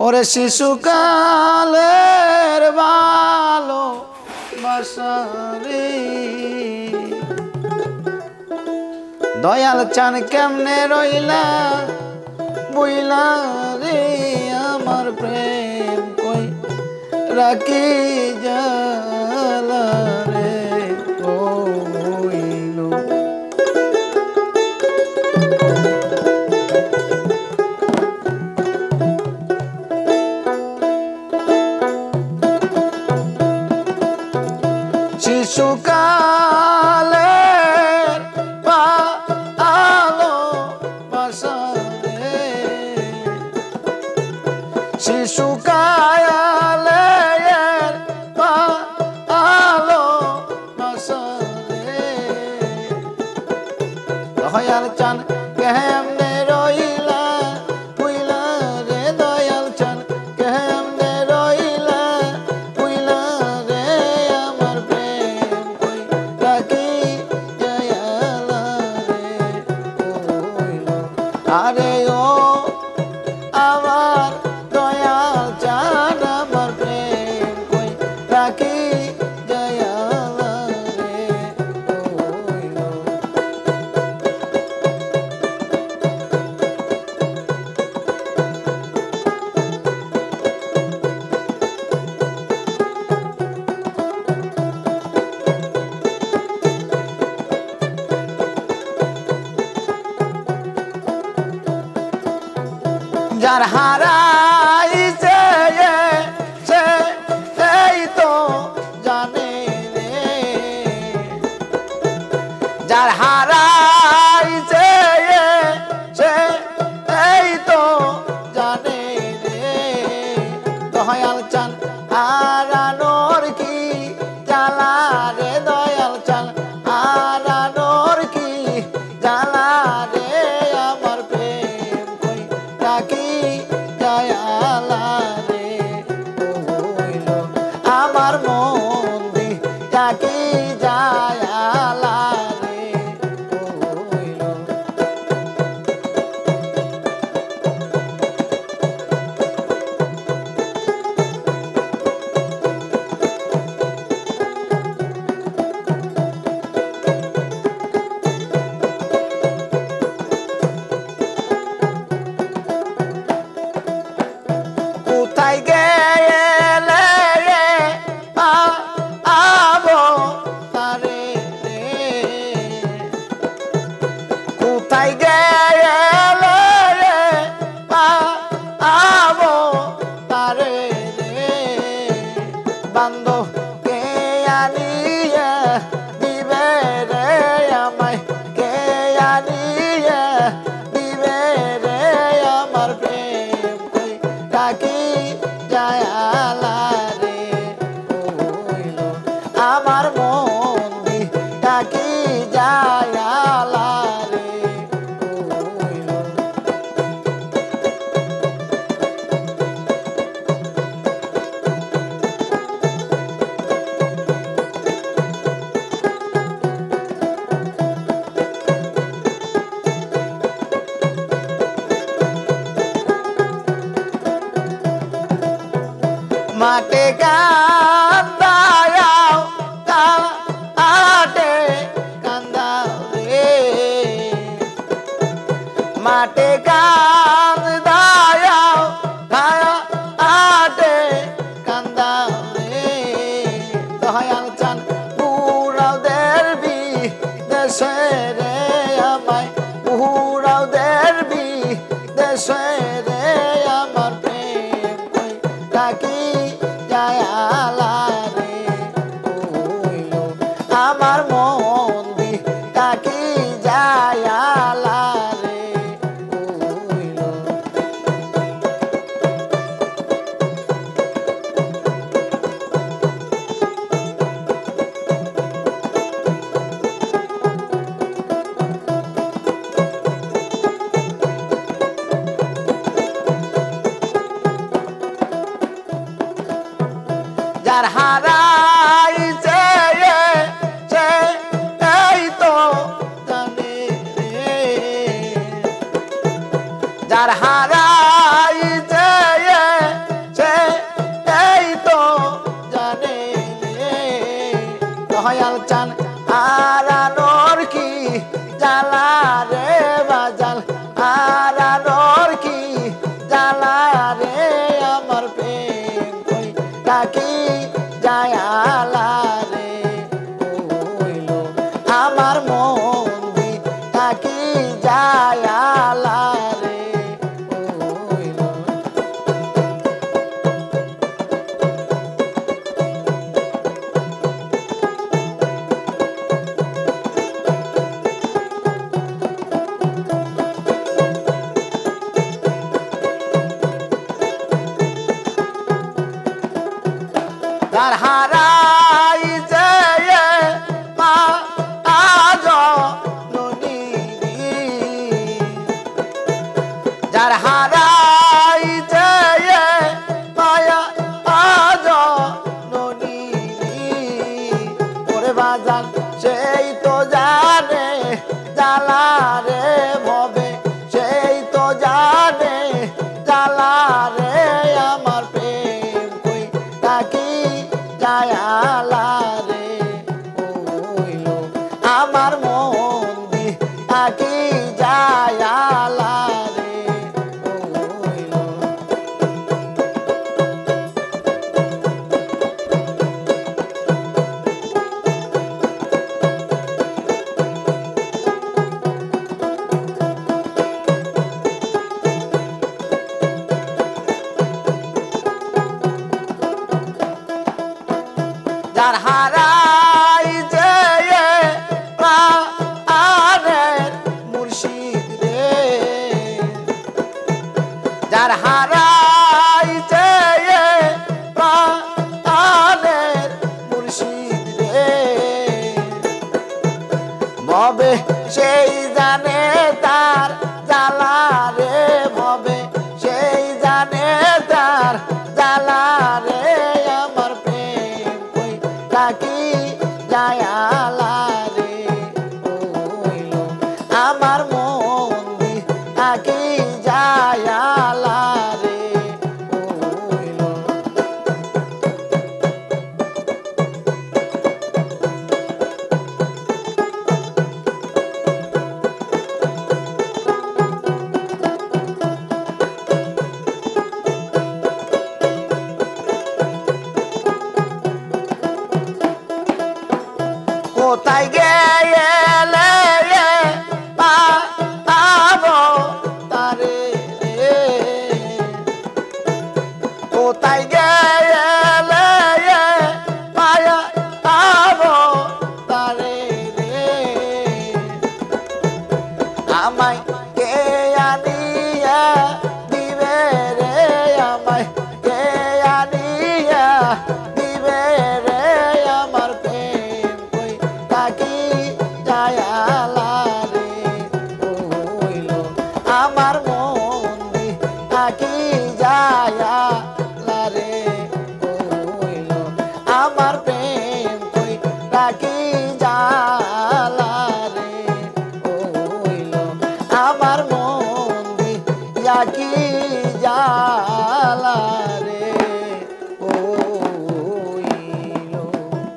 ওরে শিশুকালের ভালোবাসা রে দয়াল চান কেমনে রইলা বইলা রে আমার প্রেম কই রাখি জালা রে কইল শিশুকালের ভালোবাসা রে শিশুকালের ভালোবাসা রে দয়াল চান কেমনে রইলা বুইলা রে দয়াল চান কেমনে রইলা বুইলা রে আমার প্রেম কই রাখি জায়ালা রে কইল আরে ও আমার দয়াল চান আমার প্রেম কই রাখি জায়ালা রে কইল যার হারাইছে সে এই তো জানে রে যার হারাইছে সে এই তো জানে রে দয়াল চান হারানোর কি জ্বালা রে দয়াল চান হারানোর কি জ্বালা রে আমার প্রেম কই রাখি জায়ালা রে কইল আমার মন দি রাখি জায়ালা রে কইল কোথায় গেলে আবো তারে রে কোথায় গেলে আবো তারে রে বান্ধব কে আনিয়ে দিবে রে আমায় কে আনিয়ে দিবে রে আমার প্রেম কই রাখি জায়ালা রে কইল আমার মন দি রাখি জায়ালা রে কইল মাঠে কান্দায়াও আটে কান্দাও রে মাঠে কান্দায়াও আটে কান্দাও রে দয়াল চান পুরাও দেরবি দেশে রে আমায় পুরাও দেরবি দেশে রে আমার প্রেম কই রাখি জায়ালা রে কইল আমার মন দি রাখি জায়ালা রে কইল যার হারাইছে সে এই তো জানে রে যার হারাইছে রে আমার প্রেম কই ডাকি জায়ালা রে হইল আমার মন দি ডাকি জায়ালা রে হইল যার হারাই যে মা আজ ননি যার হারাই যে মায়া আজ ননি ওরে বাজান সেই তো জানে জ্বালা রে ভবে সেই তো জানে জ্বালা রে আমার প্রেম কই ডাকি জায়ালা রে হইল আমার মন দি ডাকি জায়ালা রে হইল যার হারাই যে প্রাণের মুর্শিদ রে যার হারাই যে প্রাণের মুর্শিদ রে ভবে সেই জানে তার জ্বালা রে ভবে সেই জানে তার জ্বালা রে আমার প্রেম কই ডাকি জায়ালা রে হইল আমার মন দি ডাকি জায়ালা রে হইল কোথায় গেলে পাবো তারে রে কোথায় গেলে